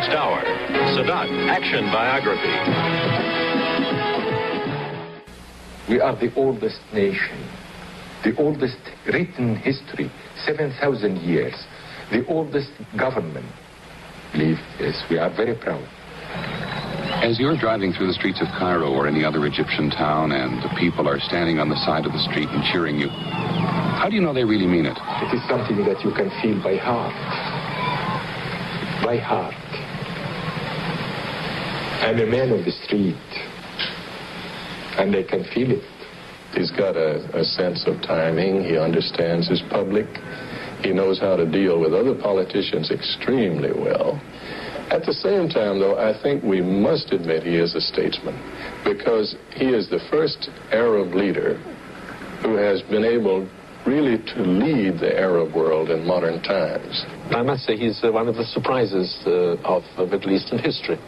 next hour, Sadat Action Biography. We are the oldest nation, the oldest written history, 7,000 years, the oldest government. Believe this, we are very proud. As you're driving through the streets of Cairo or any other Egyptian town and the people are standing on the side of the street and cheering you, how do you know they really mean it? It is something that you can feel by heart. By heart. I'm a man of the street, and I can feel it. He's got a sense of timing. He understands his public. He knows how to deal with other politicians extremely well. At the same time, though, I think we must admit he is a statesman, because he is the first Arab leader who has been able really to lead the Arab world in modern times. I must say he's one of the surprises of Middle Eastern history.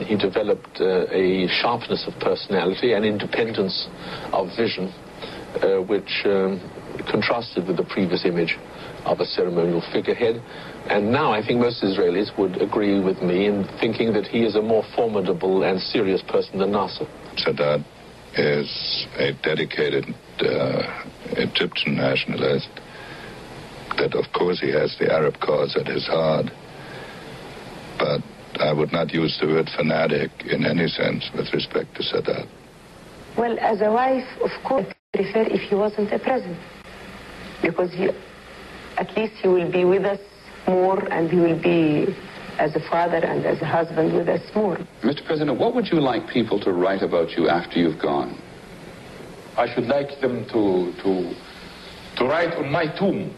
He developed a sharpness of personality and independence of vision, which contrasted with the previous image of a ceremonial figurehead. And now I think most Israelis would agree with me in thinking that he is a more formidable and serious person than Nasser. Sadat is a dedicated Egyptian nationalist, that of course he has the Arab cause at his heart, but I would not use the word fanatic in any sense with respect to Sadat. Well, as a wife, of course, I prefer if he wasn't a president, because at least he will be with us more, and he will be as a father and as a husband with us more. Mr. President, what would you like people to write about you after you've gone? I should like them to write on my tomb.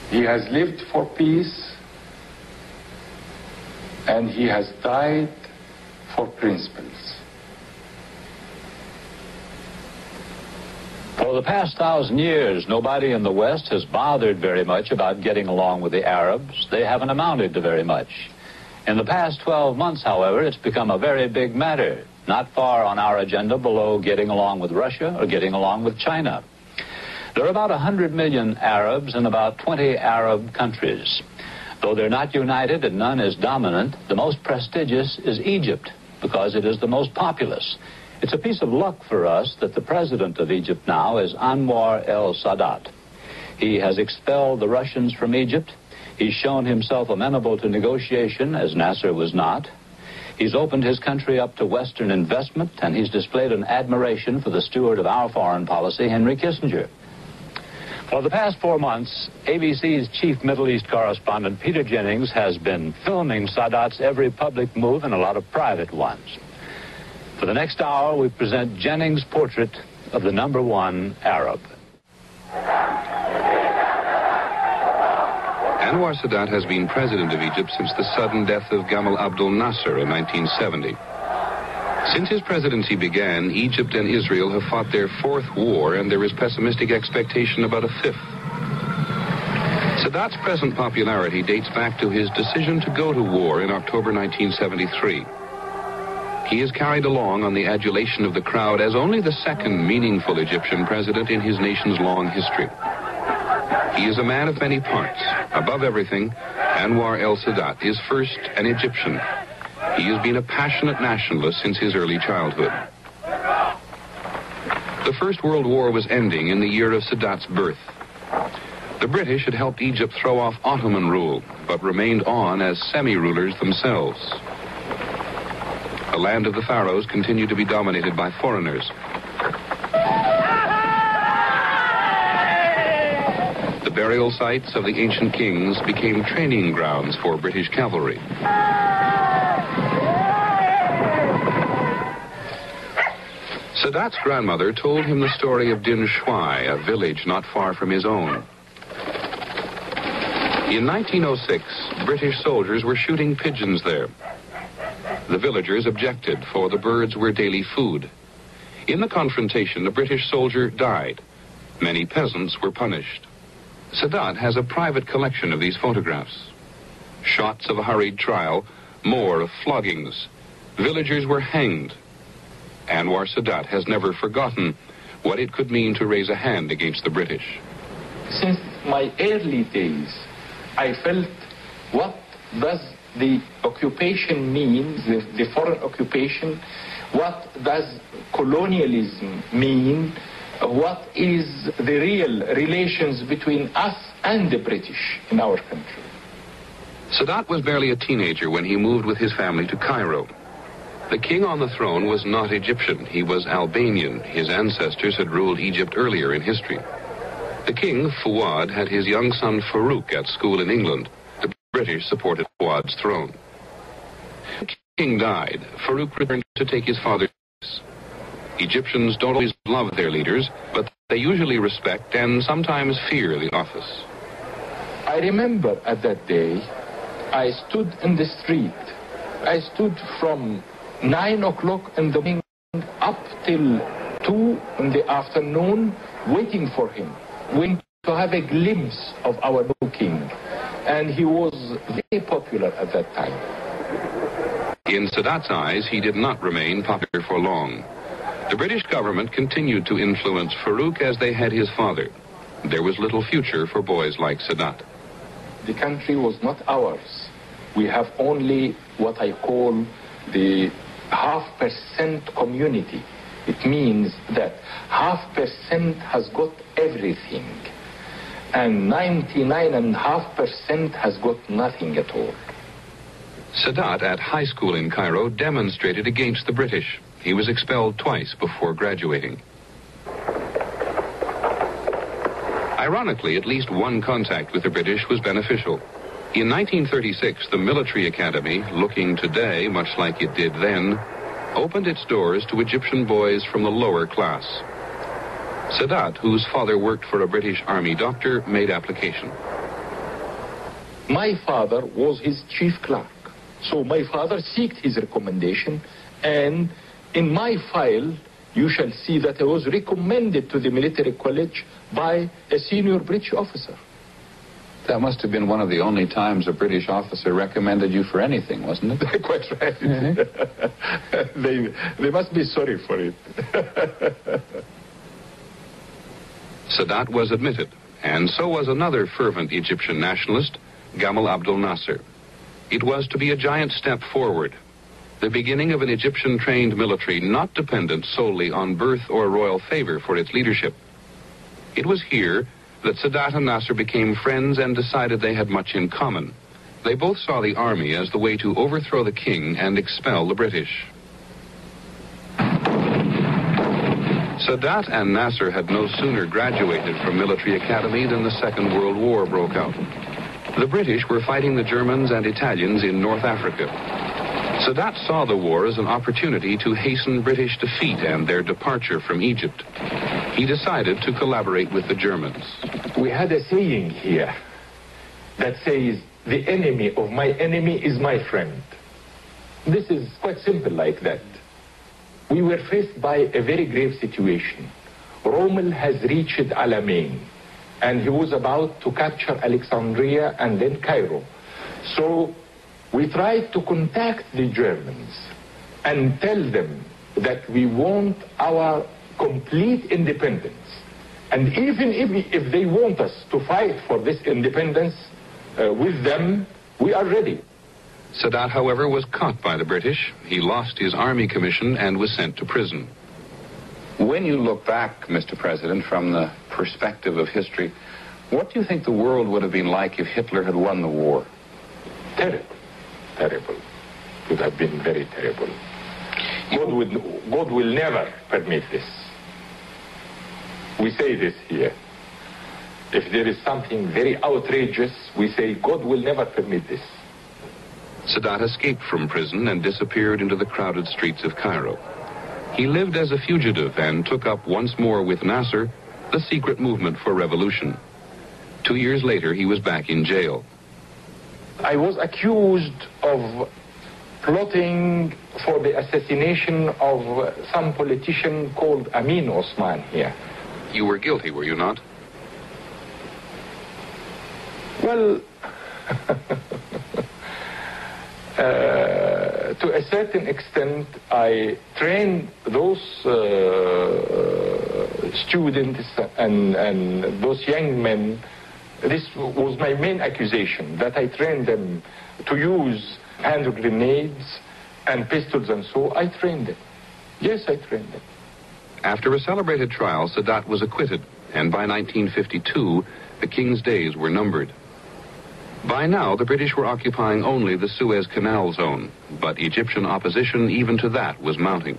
He has lived for peace, and he has died for principles. For the past 1,000 years, nobody in the West has bothered very much about getting along with the Arabs. They haven't amounted to very much. In the past 12 months, however, it's become a very big matter, not far on our agenda below getting along with Russia or getting along with China. There are about 100 million Arabs in about 20 Arab countries. Though they're not united and none is dominant, the most prestigious is Egypt, because it is the most populous. It's a piece of luck for us that the president of Egypt now is Anwar el-Sadat. He has expelled the Russians from Egypt. He's shown himself amenable to negotiation, as Nasser was not. He's opened his country up to Western investment, and he's displayed an admiration for the steward of our foreign policy, Henry Kissinger. For the past 4 months, ABC's chief Middle East correspondent, Peter Jennings, has been filming Sadat's every public move and a lot of private ones. For the next hour, we present Jennings' portrait of the #1 Arab. Anwar Sadat has been president of Egypt since the sudden death of Gamal Abdel Nasser in 1970. Since his presidency began, Egypt and Israel have fought their 4th war, and there is pessimistic expectation about a 5th. Sadat's present popularity dates back to his decision to go to war in October 1973. He is carried along on the adulation of the crowd as only the second meaningful Egyptian president in his nation's long history. He is a man of many parts. Above everything, Anwar el-Sadat is first an Egyptian. He has been a passionate nationalist since his early childhood. The First World War was ending in the year of Sadat's birth. The British had helped Egypt throw off Ottoman rule, but remained on as semi-rulers themselves. The land of the pharaohs continued to be dominated by foreigners. The burial sites of the ancient kings became training grounds for British cavalry. Sadat's grandmother told him the story of Din Shwai, a village not far from his own. In 1906, British soldiers were shooting pigeons there. The villagers objected, for the birds were daily food. In the confrontation, a British soldier died. Many peasants were punished. Sadat has a private collection of these photographs. Shots of a hurried trial, more of floggings. Villagers were hanged. Anwar Sadat has never forgotten what it could mean to raise a hand against the British. Since my early days, I felt, what does the occupation mean, the foreign occupation? What does colonialism mean? What is the real relations between us and the British in our country? Sadat was barely a teenager when he moved with his family to Cairo. The king on the throne was not Egyptian. He was Albanian. His ancestors had ruled Egypt earlier in history. The king, Fuad, had his young son Farouk at school in England. The British supported Fuad's throne. When the king died, Farouk returned to take his father's place. Egyptians don't always love their leaders, but they usually respect and sometimes fear the office. I remember at that day, I stood in the street. I stood from 9 o'clock in the morning up till 2 in the afternoon waiting for him, waiting to have a glimpse of our new king. And he was very popular at that time. In Sadat's eyes, he did not remain popular for long. The British government continued to influence Farouk as they had his father. There was little future for boys like Sadat. The country was not ours. We have only what I call the 0.5% community. It means that 0.5% has got everything, and 99.5% has got nothing at all. Sadat, at high school in Cairo, demonstrated against the British. He was expelled twice before graduating. Ironically, at least one contact with the British was beneficial. In 1936, the military academy, looking today much like it did then, opened its doors to Egyptian boys from the lower class. Sadat, whose father worked for a British army doctor, made application. My father was his chief clerk, so my father sought his recommendation, and in my file, you shall see that I was recommended to the military college by a senior British officer. That must have been one of the only times a British officer recommended you for anything, wasn't it? Quite right. Mm-hmm. They must be sorry for it. Sadat was admitted, and so was another fervent Egyptian nationalist, Gamal Abdel Nasser. It was to be a giant step forward, the beginning of an Egyptian-trained military not dependent solely on birth or royal favor for its leadership. It was here that Sadat and Nasser became friends and decided they had much in common. They both saw the army as the way to overthrow the king and expel the British. Sadat and Nasser had no sooner graduated from military academy than the Second World War broke out. The British were fighting the Germans and Italians in North Africa. Sadat saw the war as an opportunity to hasten British defeat and their departure from Egypt. He decided to collaborate with the Germans. We had a saying here that says, the enemy of my enemy is my friend. This is quite simple like that. We were faced by a very grave situation. Rommel has reached Alamein, and he was about to capture Alexandria and then Cairo. So we tried to contact the Germans and tell them that we want our complete independence. And even if they want us to fight for this independence with them, we are ready. Sadat, however, was caught by the British. He lost his army commission and was sent to prison. When you look back, Mr. President, from the perspective of history, what do you think the world would have been like if Hitler had won the war? Terrible. Terrible. It would have been very terrible. God will never permit this. We say this here. If there is something very outrageous, we say God will never permit this. Sadat escaped from prison and disappeared into the crowded streets of Cairo. He lived as a fugitive and took up once more with Nasser the secret movement for revolution. 2 years later, he was back in jail. I was accused of plotting for the assassination of some politician called Amin Osman here. You were guilty, were you not? Well, to a certain extent, I trained those students and those young men This was my main accusation, that I trained them to use hand grenades and pistols and so. I trained them. Yes, I trained them. After a celebrated trial, Sadat was acquitted, and by 1952, the king's days were numbered. By now, the British were occupying only the Suez Canal zone, but Egyptian opposition even to that was mounting.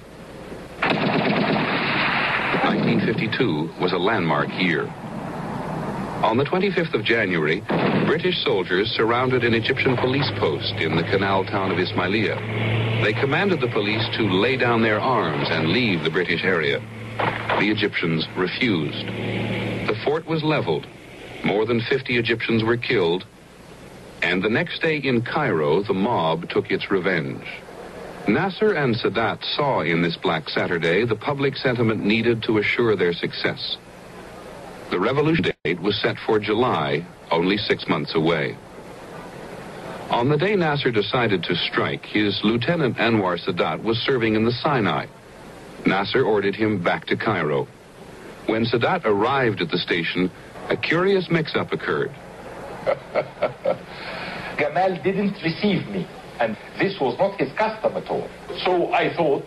1952 was a landmark year. On the 25th of January, British soldiers surrounded an Egyptian police post in the canal town of Ismailia. They commanded the police to lay down their arms and leave the British area. The Egyptians refused. The fort was leveled. More than 50 Egyptians were killed. And the next day in Cairo, the mob took its revenge. Nasser and Sadat saw in this Black Saturday the public sentiment needed to assure their success. The revolution date was set for July, only 6 months away. On the day Nasser decided to strike, his lieutenant Anwar Sadat was serving in the Sinai. Nasser ordered him back to Cairo. When Sadat arrived at the station, a curious mix-up occurred. Gamal didn't receive me, and this was not his custom at all. So I thought,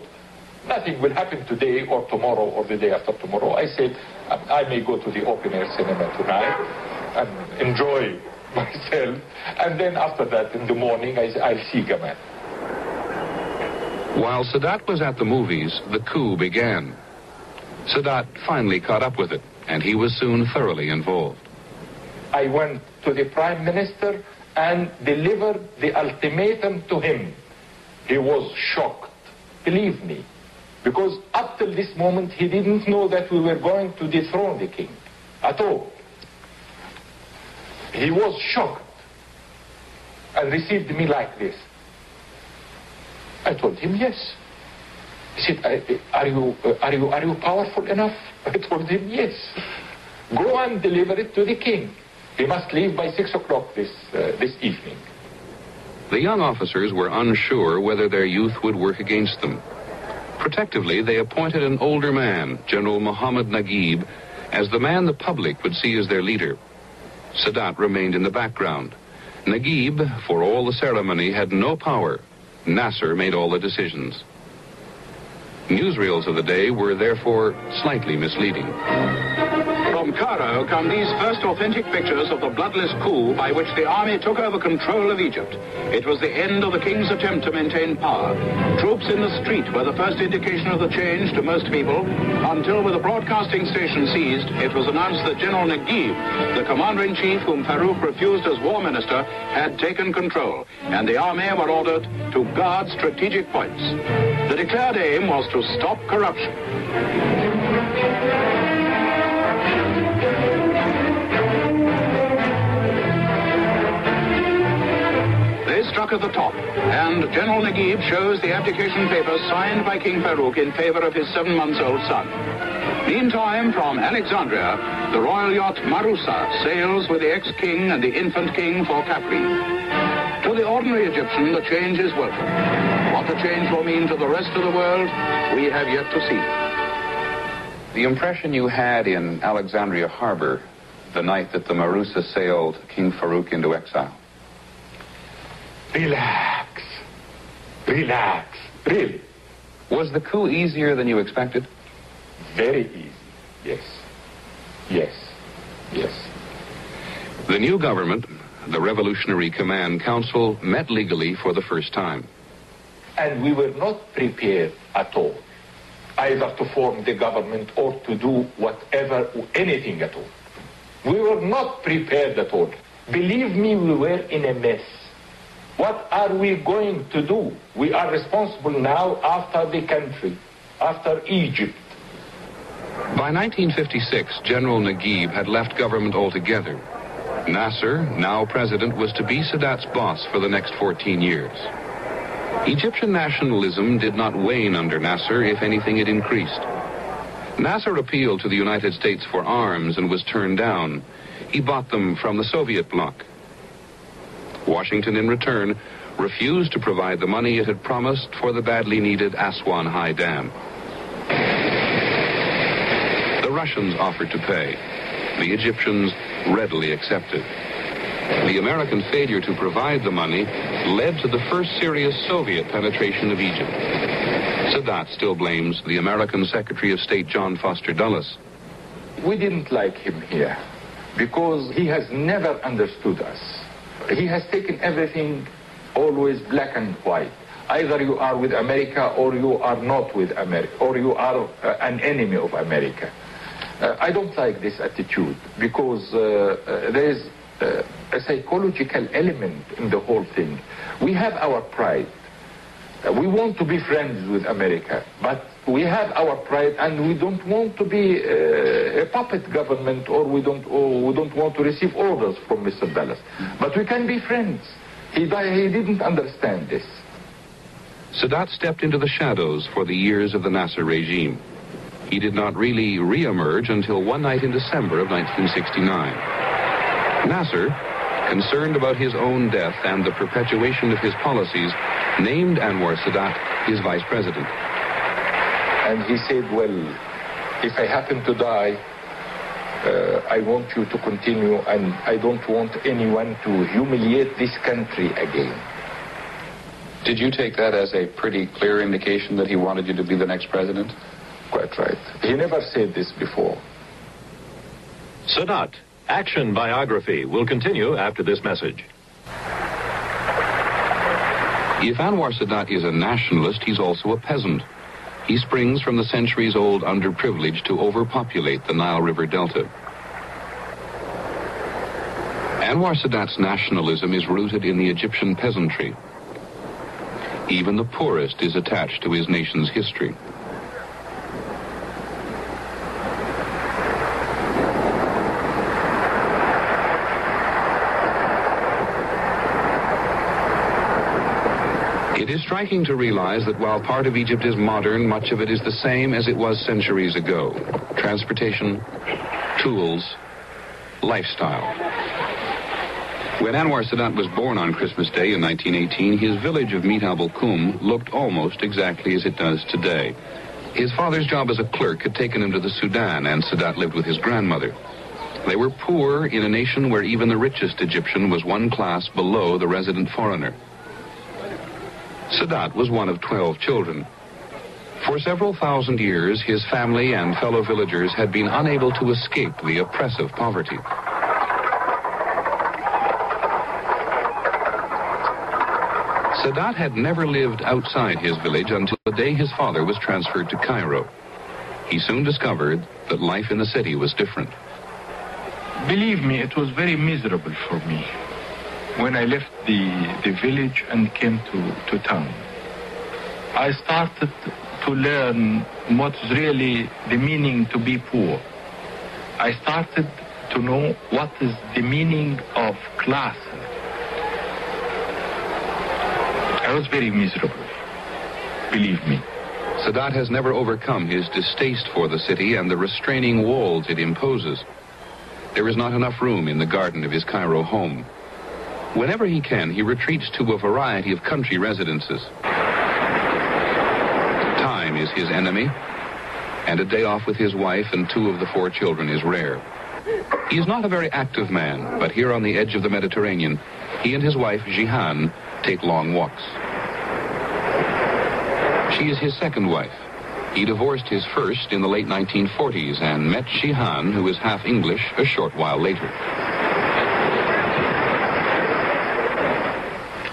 nothing will happen today or tomorrow or the day after tomorrow. I said, I may go to the open-air cinema tonight and enjoy myself, and then after that, in the morning, I'll see Gamal. While Sadat was at the movies, the coup began. Sadat finally caught up with it, and he was soon thoroughly involved. I went to the Prime Minister and delivered the ultimatum to him. He was shocked, believe me, because up till this moment he didn't know that we were going to dethrone the king at all. He was shocked and received me like this. I told him yes. He said, are you powerful enough? I told him yes. Go and deliver it to the king. He must leave by 6 o'clock this evening. The young officers were unsure whether their youth would work against them. Protectively, they appointed an older man, General Mohammed Naguib, as the man the public would see as their leader. Sadat remained in the background. Naguib, for all the ceremony, had no power. Nasser made all the decisions. Newsreels of the day were therefore slightly misleading. From Cairo come these first authentic pictures of the bloodless coup by which the army took over control of Egypt. It was the end of the king's attempt to maintain power. Troops in the street were the first indication of the change to most people, until with the broadcasting station seized, it was announced that General Naguib, the commander-in-chief whom Farouk refused as war minister, had taken control, and the army were ordered to guard strategic points. The declared aim was to stop corruption. They struck at the top, and General Naguib shows the abdication papers signed by King Farouk in favor of his 7-month-old son. Meantime, from Alexandria, the royal yacht Marusa sails with the ex-king and the infant king for Capri. To the ordinary Egyptian, the change is welcome. What the change will mean to the rest of the world, we have yet to see. The impression you had in Alexandria Harbor the night that the Marusa sailed King Farouk into exile? Relax. Relax. Really. Was the coup easier than you expected? Very easy. Yes. Yes. Yes. The new government, the Revolutionary Command Council, met legally for the first time. And we were not prepared at all, either to form the government or to do whatever, anything at all. We were not prepared at all. Believe me, we were in a mess. What are we going to do? We are responsible now after the country, after Egypt. By 1956, General Naguib had left government altogether. Nasser, now president, was to be Sadat's boss for the next 14 years. Egyptian nationalism did not wane under Nasser. If anything, it increased. Nasser appealed to the United States for arms and was turned down. He bought them from the Soviet bloc. Washington, in return, refused to provide the money it had promised for the badly needed Aswan High Dam. The Russians offered to pay. The Egyptians readily accepted. The American failure to provide the money led to the first serious Soviet penetration of Egypt. Sadat still blames the American Secretary of State John Foster Dulles. We didn't like him here because he has never understood us. He has taken everything always black and white. Either you are with America or you are not with America, or you are an enemy of America. I don't like this attitude because there is a psychological element in the whole thing. We have our pride. We want to be friends with America, but we have our pride, and we don't want to be a puppet government, or we don't want to receive orders from Mr. Dulles. But we can be friends. He didn't understand this. Sadat stepped into the shadows for the years of the Nasser regime. He did not really re-emerge until one night in December of 1969. Nasser, concerned about his own death and the perpetuation of his policies, named Anwar Sadat his vice president. And he said, well, if I happen to die, I want you to continue, and I don't want anyone to humiliate this country again. Did you take that as a pretty clear indication that he wanted you to be the next president? Quite right. He never said this before. Sadat, Action Biography, will continue after this message. If Anwar Sadat is a nationalist, he's also a peasant. He springs from the centuries-old underprivilege to overpopulate the Nile River Delta. Anwar Sadat's nationalism is rooted in the Egyptian peasantry. Even the poorest is attached to his nation's history. It is striking to realize that while part of Egypt is modern, much of it is the same as it was centuries ago. Transportation, tools, lifestyle. When Anwar Sadat was born on Christmas Day in 1918, his village of Mit al-Kum looked almost exactly as it does today. His father's job as a clerk had taken him to the Sudan, and Sadat lived with his grandmother. They were poor in a nation where even the richest Egyptian was one class below the resident foreigner. Sadat was one of 12 children. For several thousand years, his family and fellow villagers had been unable to escape the oppressive poverty. Sadat had never lived outside his village until the day his father was transferred to Cairo. He soon discovered that life in the city was different. Believe me, it was very miserable for me when I left the village and came to town. I started to learn what's really the meaning to be poor. I started to know what is the meaning of class. I was very miserable, believe me. Sadat has never overcome his distaste for the city and the restraining walls it imposes. There is not enough room in the garden of his Cairo home. Whenever he can, he retreats to a variety of country residences. Time is his enemy, and a day off with his wife and 2 of the 4 children is rare. He is not a very active man, but here on the edge of the Mediterranean, he and his wife, Jihan, take long walks. She is his second wife. He divorced his first in the late 1940s and met Jihan, who is half English, a short while later.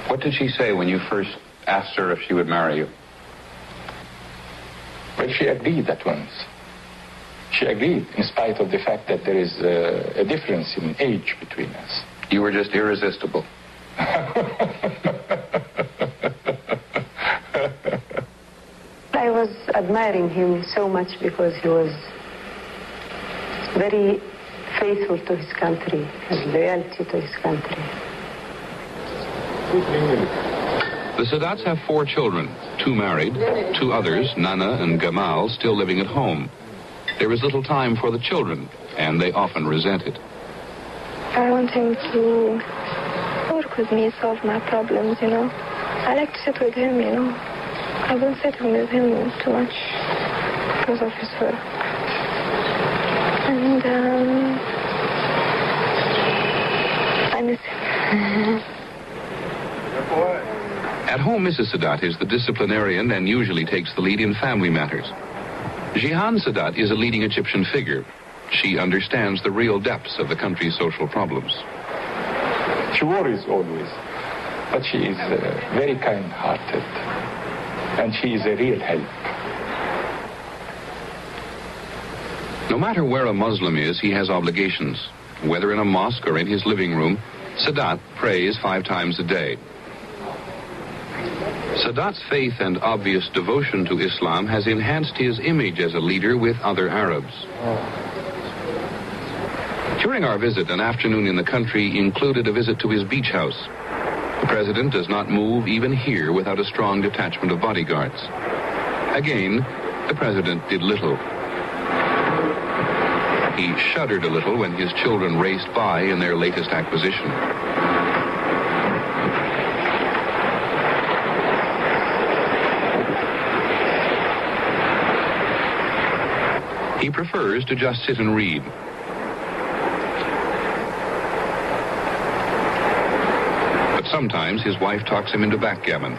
What did she say when you first asked her if she would marry you? Well, she agreed at once. She agreed, in spite of the fact that there is a difference in age between us. You were just irresistible. I was admiring him so much because he was very faithful to his country, his loyalty to his country. The Sadats have 4 children, 2 married, 2 others, Nana and Gamal, still living at home. There is little time for the children, and they often resent it. I want him to work with me, solve my problems, you know. I like to sit with him, you know. I've been sitting with him too much because of his work. And miss him. At home, Mrs. Sadat is the disciplinarian and usually takes the lead in family matters. Jihan Sadat is a leading Egyptian figure. She understands the real depths of the country's social problems. She worries always, but she is very kind-hearted, and she is a real help. No matter where a Muslim is, he has obligations. Whether in a mosque or in his living room, Sadat prays 5 times a day. Sadat's faith and obvious devotion to Islam has enhanced his image as a leader with other Arabs. During our visit, an afternoon in the country included a visit to his beach house. The president does not move even here without a strong detachment of bodyguards. Again, the president did little. He shuddered a little when his children raced by in their latest acquisition. He prefers to just sit and read. But sometimes his wife talks him into backgammon.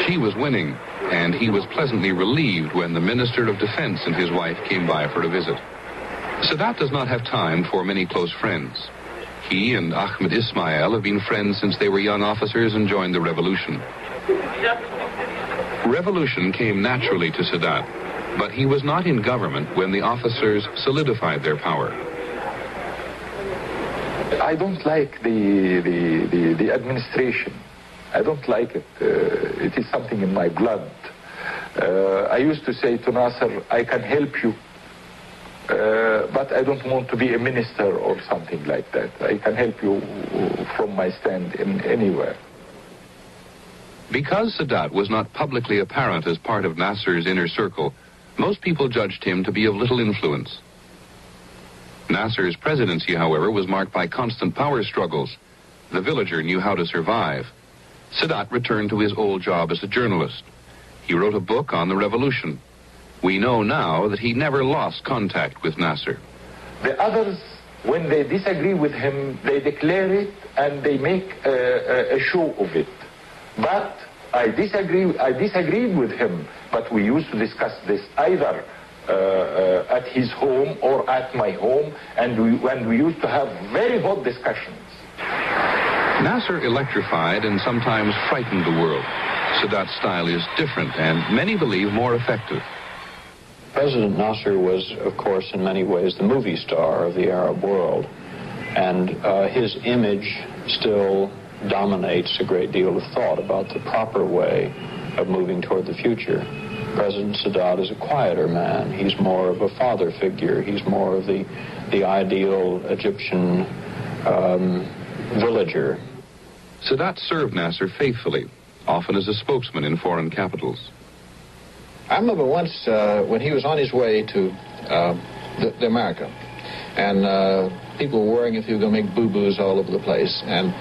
She was winning, and he was pleasantly relieved when the Minister of Defense and his wife came by for a visit. Sadat does not have time for many close friends. He and Ahmed Ismail have been friends since they were young officers and joined the revolution. Revolution came naturally to Sadat, but he was not in government when the officers solidified their power. I don't like the administration. I don't like it. It is something in my blood. I used to say to Nasser, I can help you, but I don't want to be a minister or something like that. I can help you from my stand in anywhere. Because Sadat was not publicly apparent as part of Nasser's inner circle, most people judged him to be of little influence. Nasser's presidency, however, was marked by constant power struggles. The villager knew how to survive. Sadat returned to his old job as a journalist. He wrote a book on the revolution. We know now that he never lost contact with Nasser. The others, when they disagree with him, they declare it and they make a show of it. But I disagreed with him, but we used to discuss this either at his home or at my home, and we used to have very hot discussions. Nasser electrified and sometimes frightened the world. Sadat's style is different and many believe more effective. President Nasser was, of course, in many ways the movie star of the Arab world, and his image still dominates a great deal of thought about the proper way of moving toward the future. President Sadat is a quieter man. He's more of a father figure. He's more of the ideal Egyptian villager. Sadat served Nasser faithfully, often as a spokesman in foreign capitals. I remember once when he was on his way to the America, and people were worrying if he was going to make boo-boos all over the place. And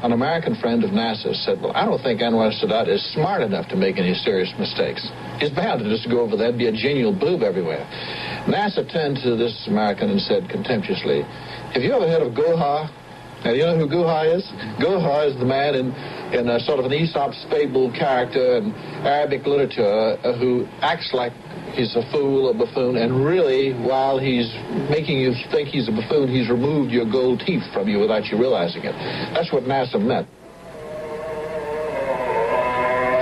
an American friend of Nasser's said, well, I don't think Anwar Sadat is smart enough to make any serious mistakes. He's bound to just go over there and be a genial boob everywhere. Nasser turned to this American and said contemptuously, have you ever heard of Gohar? Now, do you know who Gohar is? Gohar is the man in a sort of an Aesop's fable character in Arabic literature who acts like he's a fool or buffoon, and really, while he's making you think he's a buffoon, he's removed your gold teeth from you without you realizing it. That's what Nasser meant.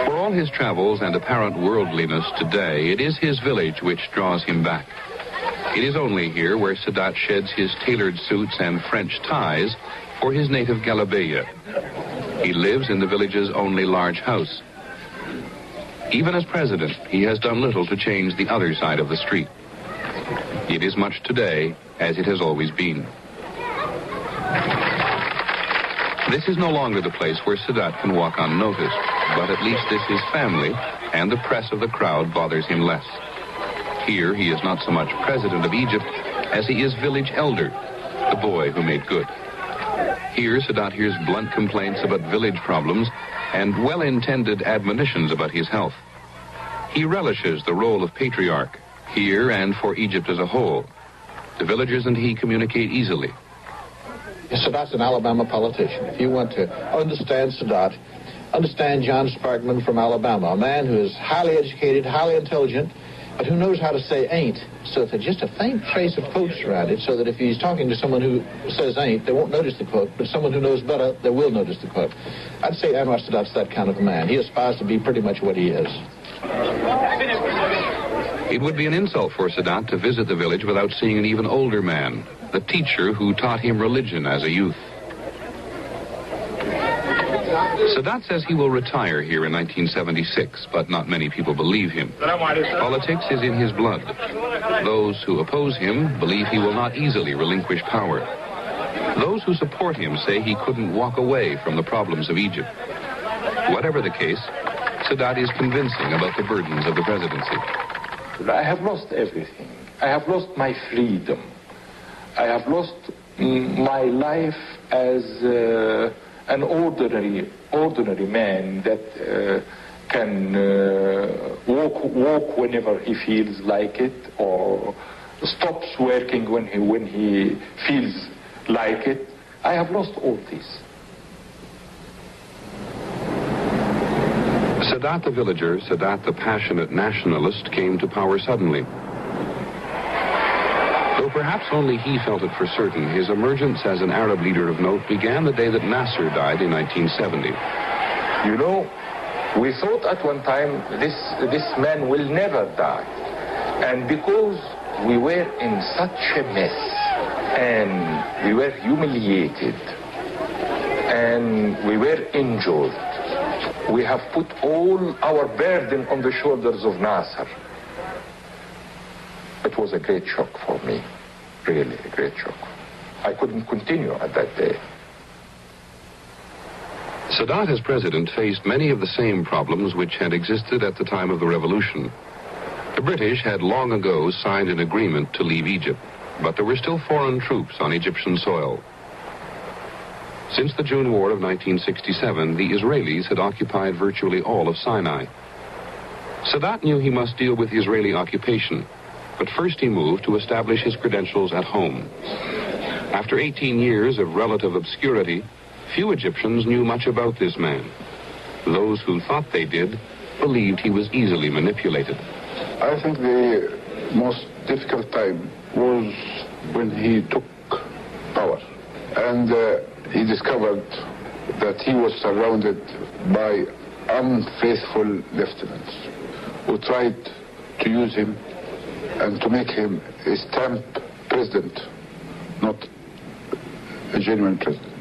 For all his travels and apparent worldliness today, it is his village which draws him back. It is only here where Sadat sheds his tailored suits and French ties for his native Galabeya. He lives in the village's only large house. Even as president, he has done little to change the other side of the street. It is much today as it has always been. This is no longer the place where Sadat can walk unnoticed, but at least this is family, and the press of the crowd bothers him less. Here, he is not so much president of Egypt as he is village elder, the boy who made good. Here, Sadat hears blunt complaints about village problems and well-intended admonitions about his health. He relishes the role of patriarch, here and for Egypt as a whole. The villagers and he communicate easily. Sadat's an Alabama politician. If you want to understand Sadat, understand John Sparkman from Alabama, a man who is highly educated, highly intelligent, but who knows how to say ain't, so that there's just a faint trace of quotes around it, so that if he's talking to someone who says ain't, they won't notice the quote, but someone who knows better, they will notice the quote. I'd say Anwar Sadat's that kind of a man. He aspires to be pretty much what he is. It would be an insult for Sadat to visit the village without seeing an even older man, the teacher who taught him religion as a youth. Sadat says he will retire here in 1976, but not many people believe him. Politics is in his blood. Those who oppose him believe he will not easily relinquish power. Those who support him say he couldn't walk away from the problems of Egypt. Whatever the case, Sadat is convincing about the burdens of the presidency. I have lost everything. I have lost my freedom. I have lost my life as an ordinary man that can walk whenever he feels like it, or stops working when he feels like it. I have lost all this. Sadat the villager, Sadat the passionate nationalist, came to power suddenly. Though perhaps only he felt it for certain, his emergence as an Arab leader of note began the day that Nasser died in 1970. You know, we thought at one time this man will never die. And because we were in such a mess, and we were humiliated, and we were injured, we have put all our burden on the shoulders of Nasser. It was a great shock for me, really a great shock. I couldn't continue at that day. Sadat as president faced many of the same problems which had existed at the time of the revolution. The British had long ago signed an agreement to leave Egypt, but there were still foreign troops on Egyptian soil. Since the June War of 1967, the Israelis had occupied virtually all of Sinai. Sadat knew he must deal with the Israeli occupation, but first he moved to establish his credentials at home. After 18 years of relative obscurity, few Egyptians knew much about this man. Those who thought they did believed he was easily manipulated. I think the most difficult time was when he took power, and he discovered that he was surrounded by unfaithful lieutenants who tried to use him and to make him a stamp president, not a genuine president.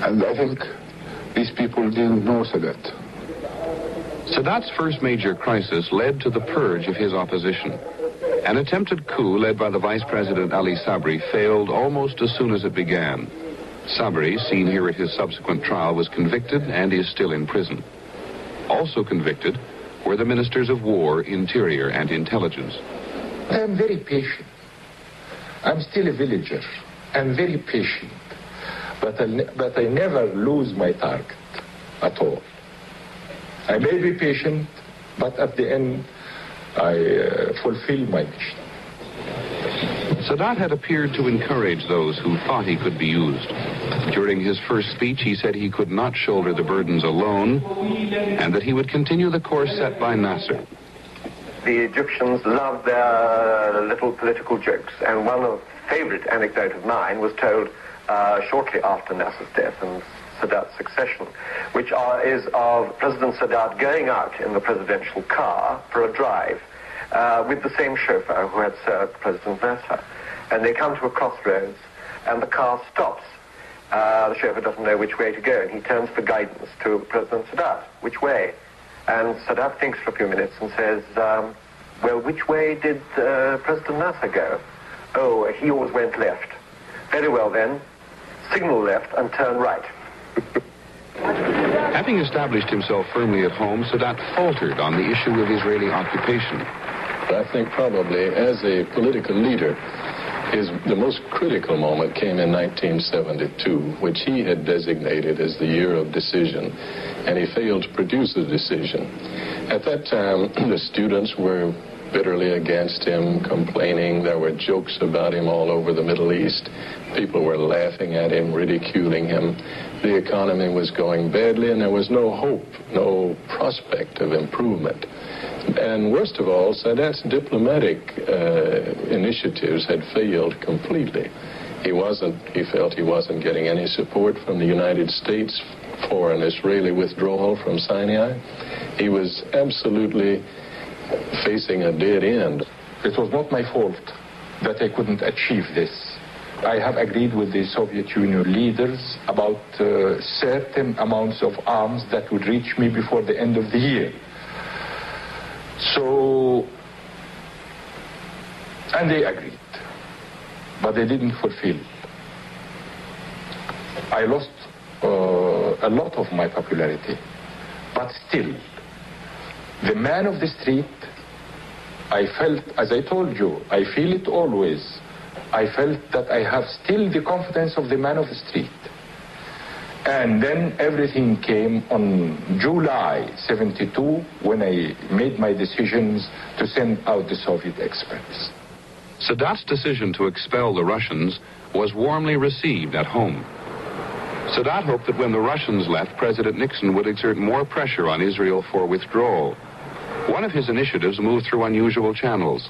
And I think these people didn't know Sadat. Sadat's first major crisis led to the purge of his opposition. An attempted coup led by the Vice President Ali Sabri failed almost as soon as it began. Sabri, seen here at his subsequent trial, was convicted and is still in prison. Also convicted were the Ministers of War, Interior, and Intelligence. I am very patient. I'm still a villager. I'm very patient. But I never lose my target at all. I may be patient, but at the end, I fulfill my mission. Sadat had appeared to encourage those who thought he could be used. During his first speech, he said he could not shoulder the burdens alone, and that he would continue the course set by Nasser. The Egyptians loved their little political jokes, and one favorite anecdote of mine was told shortly after Nasser's death and Sadat's succession, which is of President Sadat going out in the presidential car for a drive with the same chauffeur who had served President Nasser. And they come to a crossroads, and the car stops. The chauffeur doesn't know which way to go, and he turns for guidance to President Sadat. Which way? And Sadat thinks for a few minutes and says, well, which way did President Nasser go? Oh, he always went left. Very well then, signal left and turn right. Having established himself firmly at home, Sadat faltered on the issue of Israeli occupation. I think probably as a political leader, The most critical moment came in 1972, which he had designated as the year of decision, and he failed to produce a decision. At that time, the students were bitterly against him, complaining. There were jokes about him all over the Middle East. People were laughing at him, ridiculing him. The economy was going badly, and there was no hope, no prospect of improvement. And worst of all, Sadat's diplomatic initiatives had failed completely. He felt he wasn't getting any support from the United States for an Israeli withdrawal from Sinai. He was absolutely facing a dead end. It was not my fault that I couldn't achieve this. I have agreed with the Soviet Union leaders about certain amounts of arms that would reach me before the end of the year. And they agreed, but they didn't fulfill. I lost a lot of my popularity, but still, the man of the street, I felt, as I told you, I feel it always, I felt that I have still the confidence of the man of the street. And then everything came on July 72 when I made my decisions to send out the Soviet experts. Sadat's decision to expel the Russians was warmly received at home. Sadat hoped that when the Russians left, President Nixon would exert more pressure on Israel for withdrawal. One of his initiatives moved through unusual channels.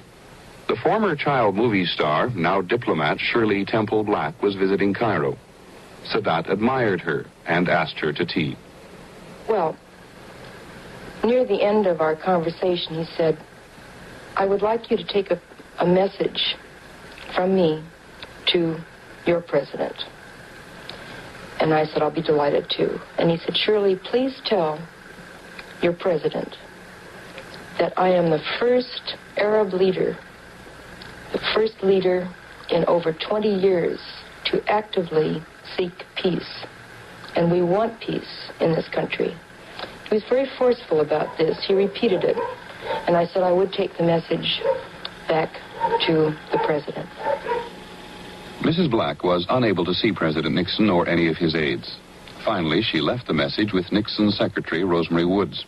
The former child movie star, now diplomat Shirley Temple Black, was visiting Cairo. Sadat admired her and asked her to tea. Well, near the end of our conversation, he said, I would like you to take a message from me to your president. And I said, I'll be delighted to. And he said, Shirley, please tell your president that I am the first Arab leader, the first leader in over 20 years to actively seek peace. And we want peace in this country. He was very forceful about this. He repeated it. And I said I would take the message back to the president. Mrs. Black was unable to see President Nixon or any of his aides. Finally, she left the message with Nixon's secretary, Rosemary Woods.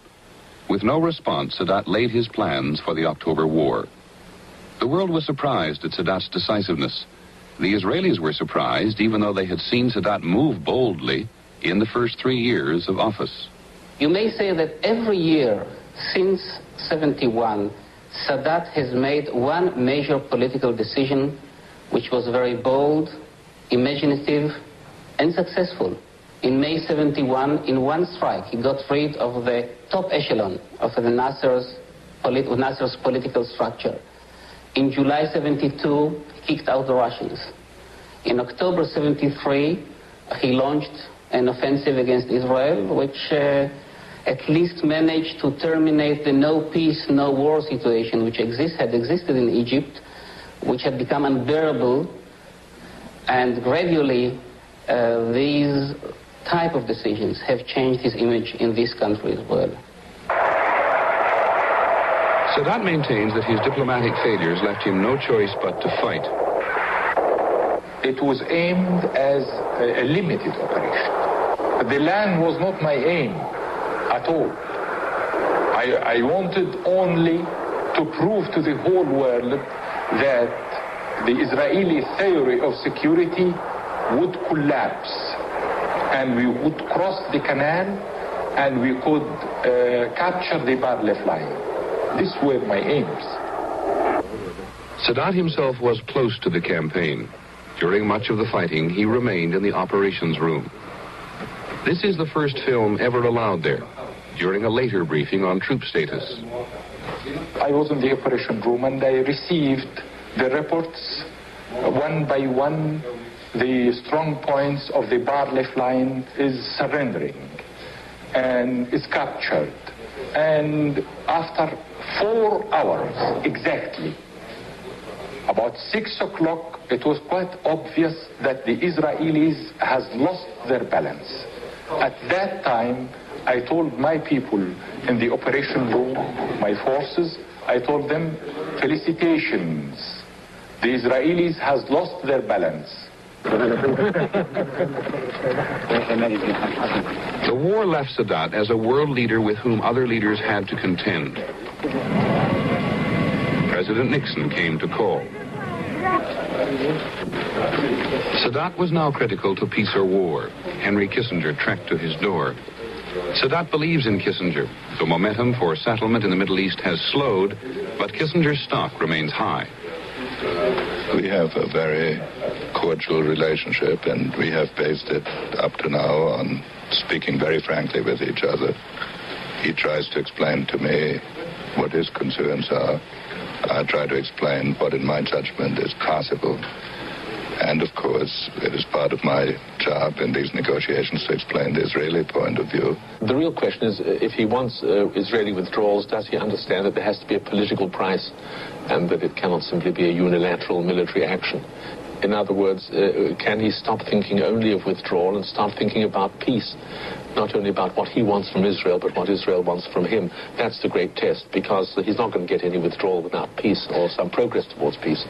With no response, Sadat laid his plans for the October War. The world was surprised at Sadat's decisiveness. The Israelis were surprised, even though they had seen Sadat move boldly in the first 3 years of office. You may say that every year since 71, Sadat has made one major political decision which was very bold, imaginative, and successful. In May 71, in one strike, he got rid of the top echelon of the Nasser's political structure. In July 72, he kicked out the Russians. In October 73, he launched an offensive against Israel, which at least managed to terminate the no peace, no war situation which had existed in Egypt, which had become unbearable, and gradually these type of decisions have changed his image in this country as well. Sadat maintains that his diplomatic failures left him no choice but to fight. It was aimed as a limited operation. The land was not my aim at all. I wanted only to prove to the whole world that the Israeli theory of security would collapse and we would cross the canal and we could capture the Bar-Lev line. These were my aims. Sadat himself was close to the campaign. During much of the fighting, he remained in the operations room. This is the first film ever allowed there, during a later briefing on troop status. I was in the operation room and I received the reports one by one. The strong points of the Bar-Lev line is surrendering and is captured. And after 4 hours exactly, about 6 o'clock, it was quite obvious that the Israelis has lost their balance. At that time, I told my people in the operation room, my forces, I told them, felicitations. The Israelis has lost their balance. The war left Sadat as a world leader with whom other leaders had to contend. President Nixon came to call. Sadat was now critical to peace or war. Henry Kissinger trekked to his door. Sadat believes in Kissinger. The momentum for settlement in the Middle East has slowed, but Kissinger's stock remains high. We have a very cordial relationship, and we have based it up to now on speaking very frankly with each other. He tries to explain to me what his concerns are. I try to explain what, in my judgment, is possible. And, of course, it is part of my job in these negotiations to explain the Israeli point of view. The real question is, if he wants Israeli withdrawals, does he understand that there has to be a political price and that it cannot simply be a unilateral military action? In other words, can he stop thinking only of withdrawal and start thinking about peace? Not only about what he wants from Israel, but what Israel wants from him. That's the great test, because he's not going to get any withdrawal without peace or some progress towards peace.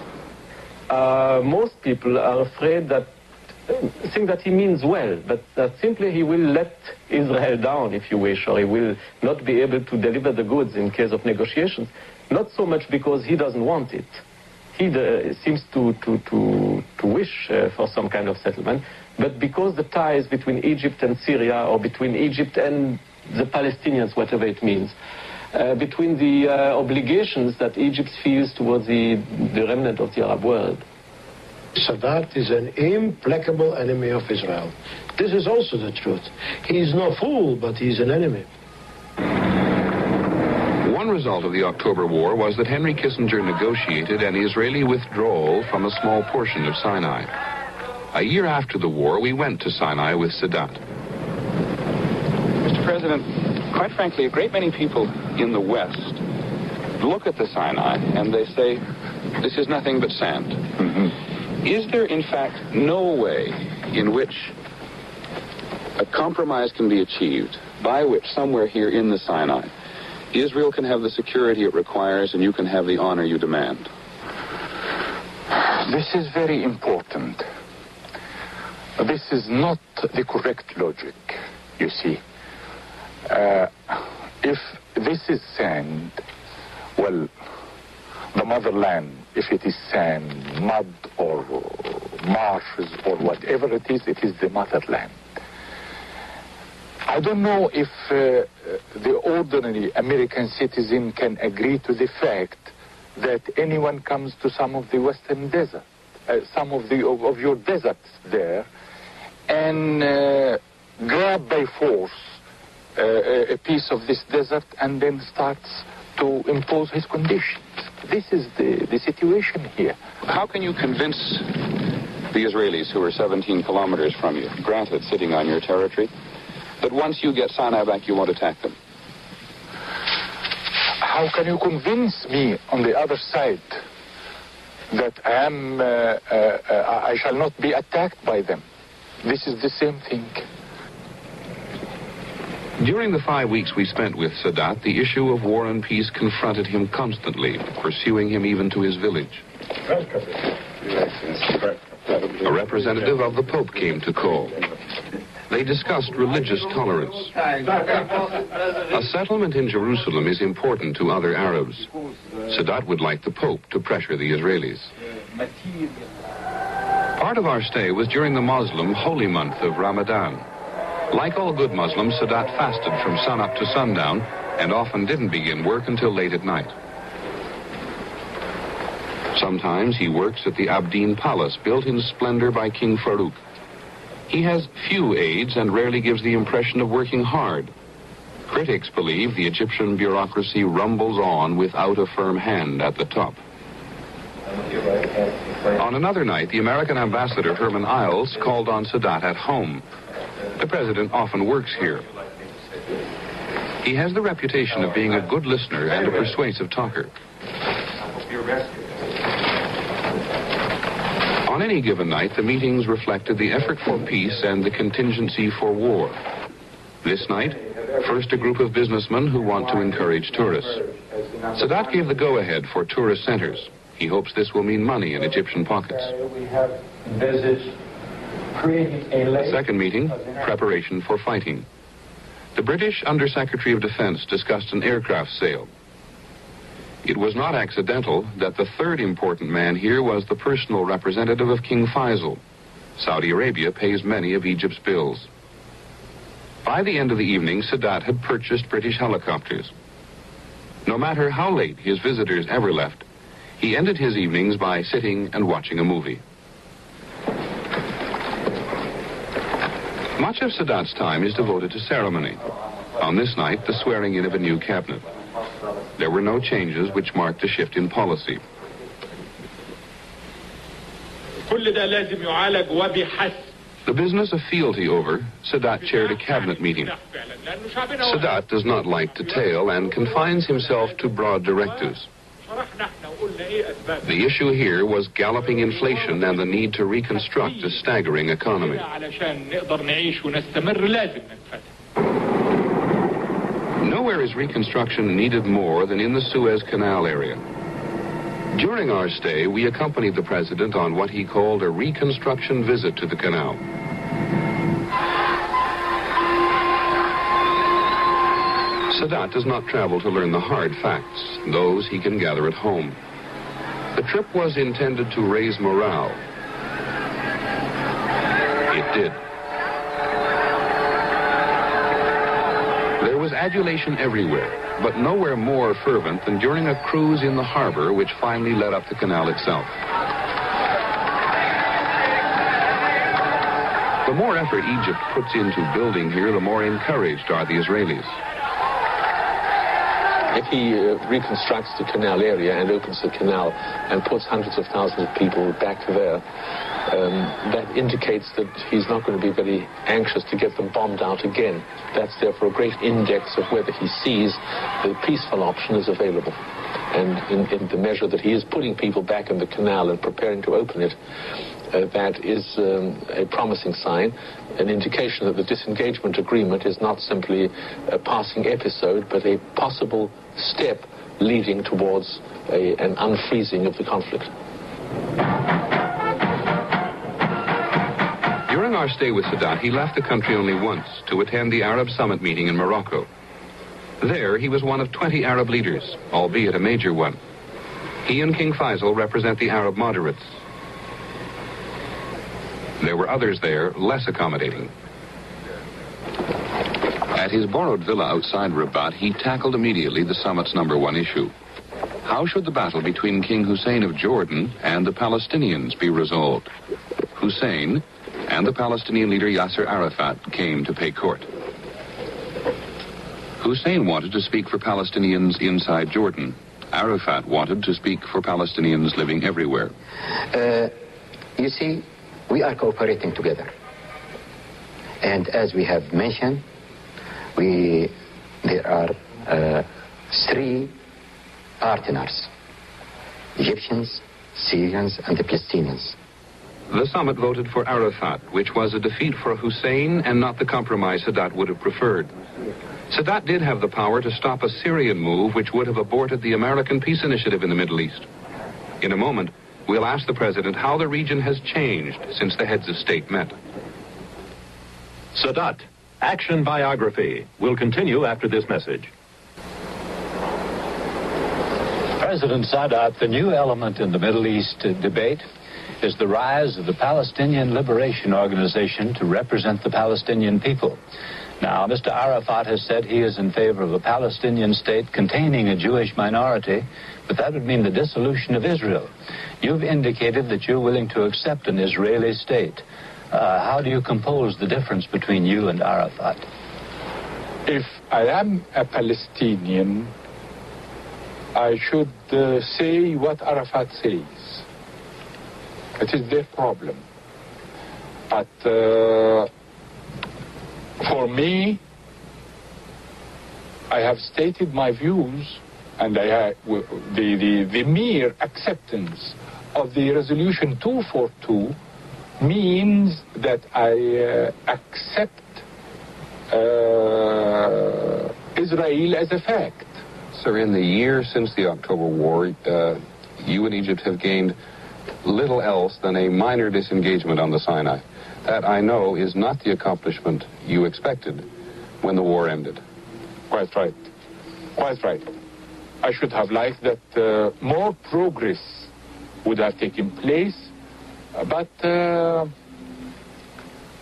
Most people are afraid that, think that he means well, but that simply he will let Israel down, if you wish, or he will not be able to deliver the goods in case of negotiations. Not so much because he doesn't want it. He seems to wish for some kind of settlement, but because the ties between Egypt and Syria, or between Egypt and the Palestinians, whatever it means, between the obligations that Egypt feels towards the remnant of the Arab world. Sadat is an implacable enemy of Israel. This is also the truth. He's no fool, but he's an enemy. One result of the October War was that Henry Kissinger negotiated an Israeli withdrawal from a small portion of Sinai. A year after the war, we went to Sinai with Sadat. Mr. President, quite frankly, a great many people in the West look at the Sinai and they say, this is nothing but sand. Mm-hmm. Is there, in fact, no way in which a compromise can be achieved by which somewhere here in the Sinai, Israel can have the security it requires and you can have the honor you demand? This is very important. This is not the correct logic, you see. If this is sand, well, the motherland, if it is sand, mud, or marshes, or whatever it is the motherland. I don't know if the ordinary American citizen can agree to the fact that anyone comes to some of the western desert, some of your deserts there, and grab by force a piece of this desert and then starts to impose his conditions. This is the situation here. How can you convince the Israelis, who are 17 kilometers from you, granted sitting on your territory, that once you get Sinai back, you won't attack them? How can you convince me on the other side that I shall not be attacked by them? This is the same thing. During the 5 weeks we spent with Sadat, the issue of war and peace confronted him constantly, pursuing him even to his village. A representative of the Pope came to call. They discussed religious tolerance. A settlement in Jerusalem is important to other Arabs. Sadat would like the Pope to pressure the Israelis. Part of our stay was during the Muslim holy month of Ramadan. Like all good Muslims, Sadat fasted from sunup to sundown and often didn't begin work until late at night. Sometimes he works at the Abdeen Palace, built in splendor by King Farouk. He has few aides and rarely gives the impression of working hard. Critics believe the Egyptian bureaucracy rumbles on without a firm hand at the top. On another night, the American ambassador, Herman Isles, called on Sadat at home. The president often works here. He has the reputation of being a good listener and a persuasive talker. On any given night, the meetings reflected the effort for peace and the contingency for war. This night, first a group of businessmen who want to encourage tourists. Sadat gave the go-ahead for tourist centers. He hopes this will mean money in Egyptian pockets. We have envisaged creating a Second meeting, preparation for fighting. The British Under-Secretary of Defense discussed an aircraft sale. It was not accidental that the third important man here was the personal representative of King Faisal. Saudi Arabia pays many of Egypt's bills. By the end of the evening, Sadat had purchased British helicopters. No matter how late his visitors ever left, he ended his evenings by sitting and watching a movie. Much of Sadat's time is devoted to ceremony. On this night, the swearing in of a new cabinet. There were no changes which marked a shift in policy. The business of fealty over, Sadat chaired a cabinet meeting. Sadat does not like detail and confines himself to broad directives. The issue here was galloping inflation and the need to reconstruct a staggering economy. Nowhere is reconstruction needed more than in the Suez Canal area. During our stay, we accompanied the president on what he called a reconstruction visit to the canal. Sadat does not travel to learn the hard facts. Those he can gather at home. The trip was intended to raise morale. It did. There was adulation everywhere, but nowhere more fervent than during a cruise in the harbor which finally led up the canal itself. The more effort Egypt puts into building here, the more encouraged are the Israelis. If he reconstructs the canal area and opens the canal and puts hundreds of thousands of people back there, that indicates that he's not going to be very anxious to get them bombed out again. That's therefore a great index of whether he sees the peaceful option is available. And in the measure that he is putting people back in the canal and preparing to open it, that is a promising sign, an indication that the disengagement agreement is not simply a passing episode, but a possible step leading towards an unfreezing of the conflict. During our stay with Sadat, he left the country only once to attend the Arab Summit meeting in Morocco. There, he was one of 20 Arab leaders, albeit a major one. He and King Faisal represent the Arab moderates. There were others there, less accommodating. At his borrowed villa outside Rabat, he tackled immediately the summit's #1 issue. How should the battle between King Hussein of Jordan and the Palestinians be resolved? Hussein and the Palestinian leader Yasser Arafat came to pay court. Hussein wanted to speak for Palestinians inside Jordan. Arafat wanted to speak for Palestinians living everywhere. You see, we are cooperating together. And as we have mentioned, there are 3 partners: Egyptians, Syrians, and the Palestinians. The summit voted for Arafat, which was a defeat for Hussein and not the compromise Sadat would have preferred. Sadat did have the power to stop a Syrian move which would have aborted the American peace initiative in the Middle East. In a moment, we'll ask the president how the region has changed since the heads of state met. Sadat, Action Biography, will continue after this message. President Sadat, the new element in the Middle East debate is the rise of the Palestinian Liberation Organization to represent the Palestinian people. Now, Mr. Arafat has said he is in favor of a Palestinian state containing a Jewish minority, but that would mean the dissolution of Israel. You've indicated that you're willing to accept an Israeli state. How do you compose the difference between you and Arafat? If I am a Palestinian, I should say what Arafat says. It is their problem. But for me, I have stated my views, and the mere acceptance of the resolution 242 means that I accept Israel as a fact. Sir, in the year since the October War, you and Egypt have gained little else than a minor disengagement on the Sinai. That, I know, is not the accomplishment you expected when the war ended. Quite right. Quite right. I should have liked that more progress would have taken place, but I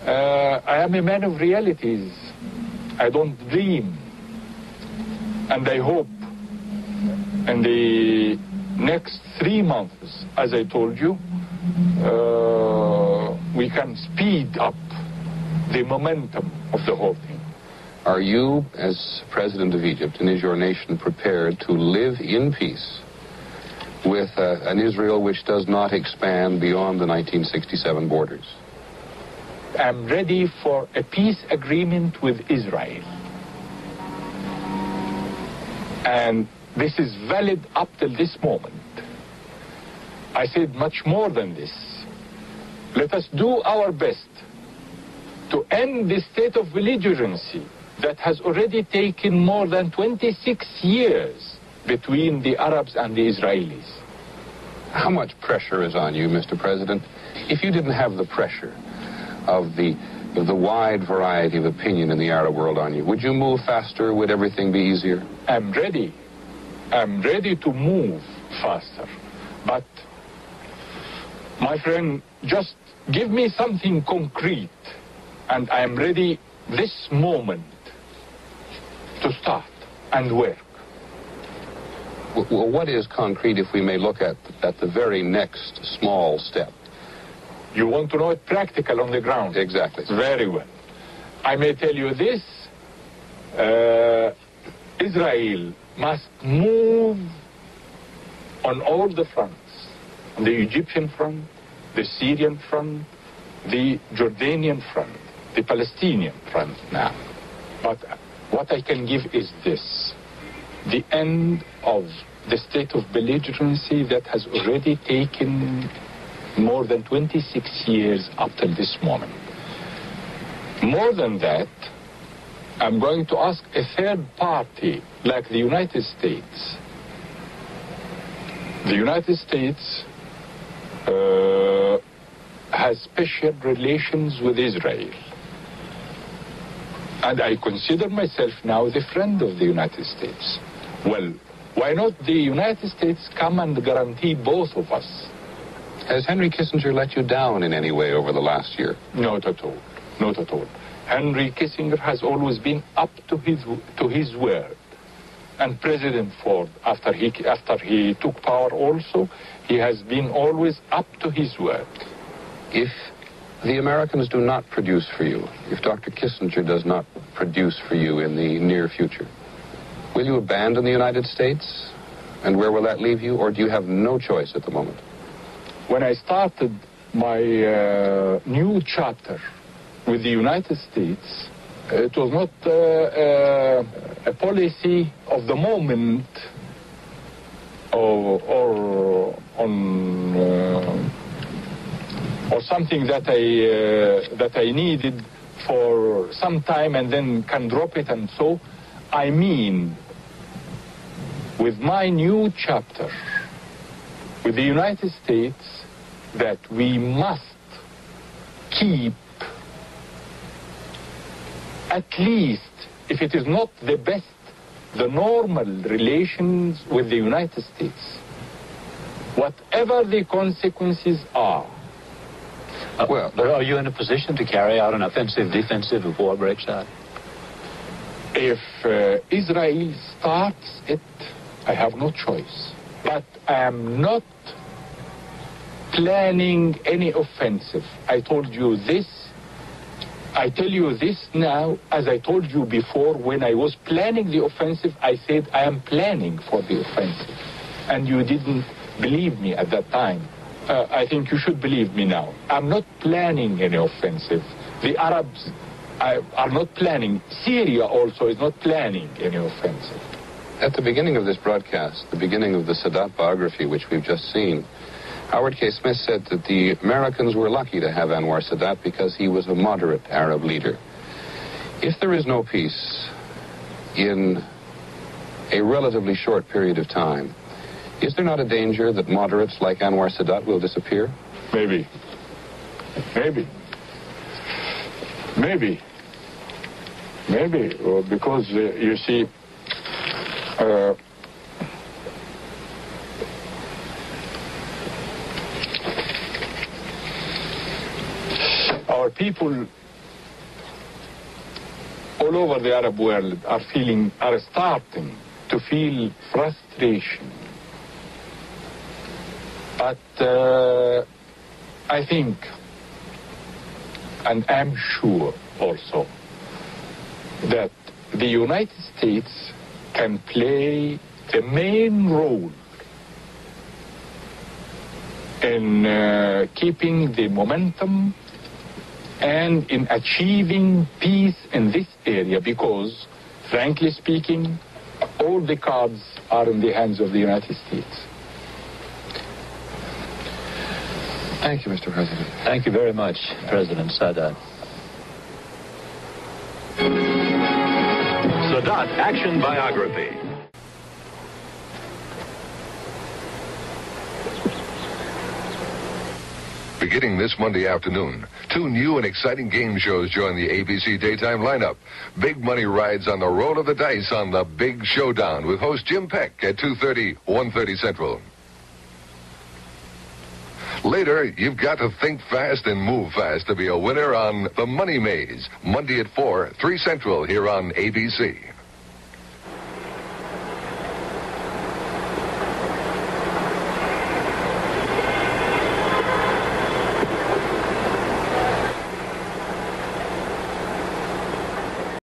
am a man of realities. I don't dream. And I hope in the next 3 months, as I told you, we can speed up the momentum of the whole thing. Are you, as President of Egypt, and is your nation prepared to live in peace with an Israel which does not expand beyond the 1967 borders? I'm ready for a peace agreement with Israel. And this is valid up till this moment. I said much more than this. Let us do our best to end the state of belligerency that has already taken more than 26 years between the Arabs and the Israelis. How much pressure is on you, Mr. President? If you didn't have the pressure of the wide variety of opinion in the Arab world on you, would you move faster? Would everything be easier? I'm ready. I'm ready to move faster. But, my friend, just give me something concrete, and I'm ready this moment to start and work. Well, what is concrete, if we may look at the very next small step? You want to know it practical on the ground? Exactly. Very well. I may tell you this. Israel must move on all the fronts. On the Egyptian front, the Syrian front, the Jordanian front, the Palestinian front now. But what I can give is this. The end of the state of belligerency that has already taken more than 26 years up till this moment. More than that, I'm going to ask a third party, like the United States. The United States has special relations with Israel. And I consider myself now the friend of the United States. Well, why not the United States come and guarantee both of us? Has Henry Kissinger let you down in any way over the last year? Not at all. Not at all. Henry Kissinger has always been up to his word. And President Ford, after he took power also, he has been always up to his word. If the Americans do not produce for you, if Dr. Kissinger does not produce for you in the near future, will you abandon the United States? And where will that leave you? Or do you have no choice at the moment? When I started my new chapter with the United States, it was not a policy of the moment or something that I needed for some time and then can drop it. And so I mean, with my new chapter with the United States, that we must keep at least, if it is not the best, the normal relations with the United States, whatever the consequences are. Well, are you in a position to carry out an offensive, defensive if war breaks out? If Israel starts it, I have no choice. But I am not planning any offensive. I told you this. I tell you this now, as I told you before, when I was planning the offensive, I said I am planning for the offensive. And you didn't believe me at that time. I think you should believe me now. I'm not planning any offensive. The Arabs are not planning. Syria also is not planning any offensive. At the beginning of this broadcast, the beginning of the Sadat biography, which we've just seen, Howard K. Smith said that the Americans were lucky to have Anwar Sadat because he was a moderate Arab leader. If there is no peace in a relatively short period of time, Is there not a danger that moderates like Anwar Sadat will disappear? Maybe. Because, you see, our people all over the Arab world are starting to feel frustration. But I think, and I'm sure also, that the United States can play the main role in keeping the momentum and in achieving peace in this area, because, frankly speaking, all the cards are in the hands of the United States. Thank you, Mr. President. Thank you very much, President Sadat. Sadat Action Biography. Beginning this Monday afternoon, 2 new and exciting game shows join the ABC daytime lineup. Big money rides on the roll of the dice on The Big Showdown with host Jim Peck at 2:30, 1:30 Central. Later, you've got to think fast and move fast to be a winner on The Money Maze, Monday at 4, 3 Central here on ABC.